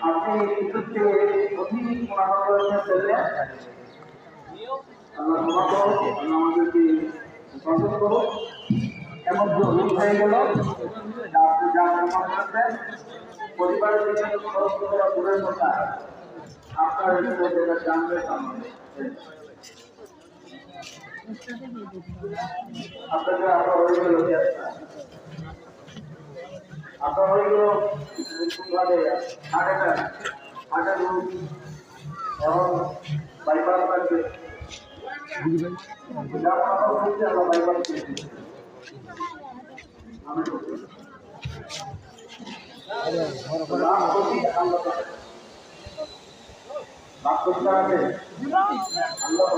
আপনি কিছুতে অধিক মুনাফা করেছেন বললে আল্লাহ আমাদেরকে পছন্দ করুন এমন জরুরি হয়ে গেল আপনি যা মুনাফা করেছেন পরিবারের জন্য খরচ করা দূরের কথা আপনার জানবে আপনাকে আমরা হয়ে গেল আপনার হয়ে গেল হাটের রোগ এবং বাইপাস লাগবে আমরা বাইপাস আল্লাহ